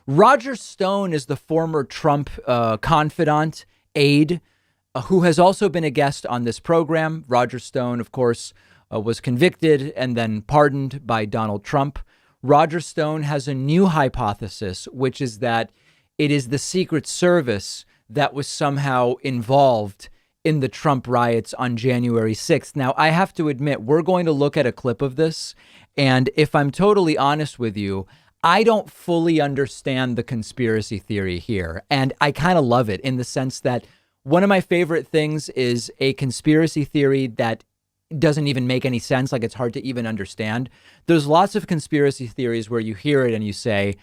Roger Stone is the former Trump confidant aide who has also been a guest on this program. Roger Stone, of course, was convicted and then pardoned by Donald Trump. Roger Stone has a new hypothesis, which is that it is the Secret Service that was somehow involved in the Trump riots on January 6th. Now, I have to admit, we're going to look at a clip of this. And if I'm totally honest with you, I don't fully understand the conspiracy theory here. And I kind of love it in the sense that one of my favorite things is a conspiracy theory that doesn't even make any sense. Like, it's hard to even understand. There's lots of conspiracy theories where you hear it and you say,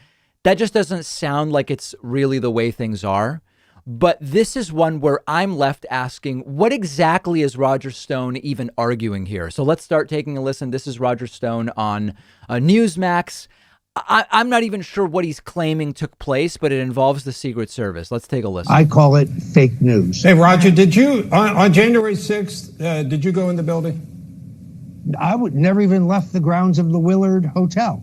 that just doesn't sound like it's really the way things are. But this is one where I'm left asking, what exactly is Roger Stone even arguing here? So let's start taking a listen. This is Roger Stone on Newsmax. I'm not even sure what he's claiming took place, but it involves the Secret Service. Let's take a listen. I call it fake news. Hey, Roger, did you, on January 6th, did you go in the building? I would never even left the grounds of the Willard Hotel.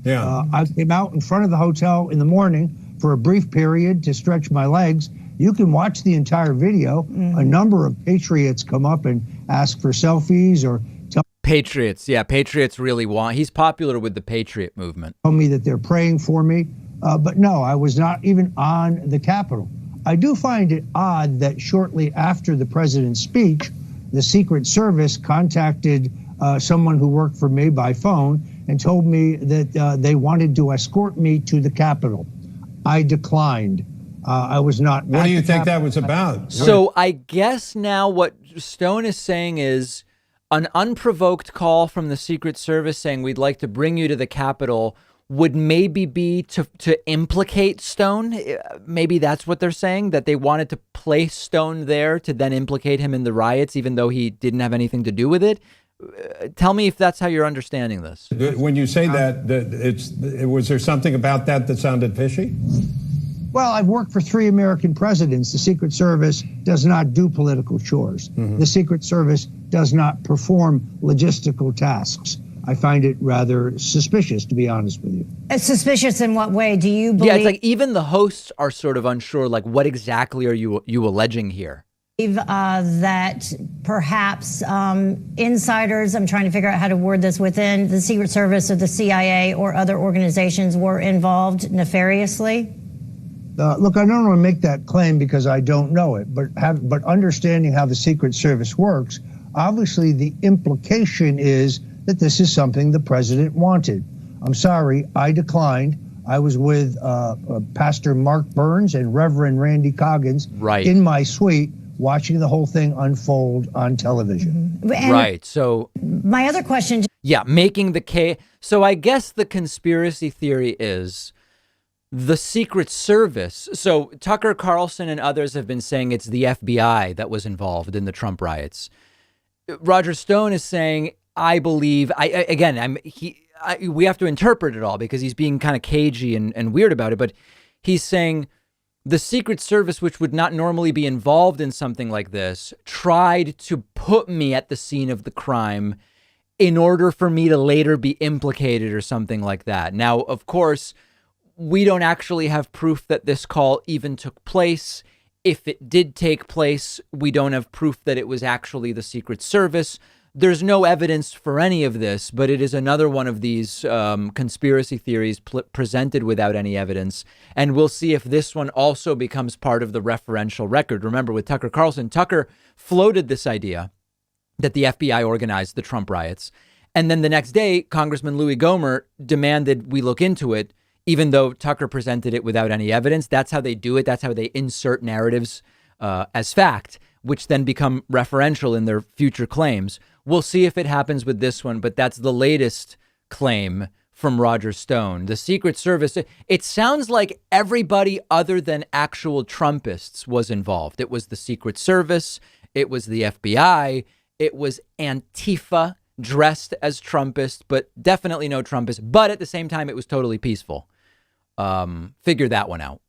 Yeah. I came out in front of the hotel in the morning for a brief period to stretch my legs. You can watch the entire video. A number of patriots come up and ask for selfies or tell Patriots. Yeah, Patriots really want. He's popular with the Patriot movement. Tell me that they're praying for me. But no, I was not even on the Capitol. I do find it odd that shortly after the president's speech, the Secret Service contacted someone who worked for me by phone and told me that they wanted to escort me to the Capitol. I declined. I was not. What do you think that was about? So I guess now what Stone is saying is an unprovoked call from the Secret Service saying we'd like to bring you to the Capitol would maybe be to implicate Stone. Maybe that's what they're saying, that they wanted to place Stone there to then implicate him in the riots, even though he didn't have anything to do with it. Tell me if that's how you're understanding this. When you say that, was there something about that sounded fishy? Well, I've worked for 3 American presidents. The Secret Service does not do political chores. The Secret Service does not perform logistical tasks. I find it rather suspicious, to be honest with you. Suspicious in what way? Do you believe? Yeah, it's like even the hosts are sort of unsure, like, what exactly are you alleging here? That perhaps insiders, I'm trying to figure out how to word this, within the Secret Service or the CIA or other organizations were involved nefariously? Look, I don't want to make that claim because I don't know it, but understanding how the Secret Service works, obviously the implication is that this is something the president wanted. I'm sorry, I declined. I was with Pastor Mark Burns and Reverend Randy Coggins in my suite watching the whole thing unfold on television. Right. So my other question. Yeah, making the case. So I guess the conspiracy theory is the Secret Service. So Tucker Carlson and others have been saying it's the FBI that was involved in the Trump riots. Roger Stone is saying, I believe, we have to interpret it all because he's being kind of cagey and weird about it. But he's saying the Secret Service, which would not normally be involved in something like this, tried to put me at the scene of the crime in order for me to later be implicated or something like that. Now, of course, we don't actually have proof that this call even took place. If it did take place, we don't have proof that it was actually the Secret Service. There's no evidence for any of this, but it is another one of these conspiracy theories presented without any evidence. And we'll see if this one also becomes part of the referential record. Remember, with Tucker Carlson, Tucker floated this idea that the FBI organized the Trump riots. And then the next day, Congressman Louis Gohmert demanded we look into it, even though Tucker presented it without any evidence. That's how they do it. That's how they insert narratives as fact, which then become referential in their future claims. We'll see if it happens with this one, but that's the latest claim from Roger Stone. The Secret Service, it sounds like everybody other than actual Trumpists was involved. It was the Secret Service. It was the FBI. It was Antifa dressed as Trumpists, but definitely no Trumpists. But at the same time, it was totally peaceful. Figure that one out.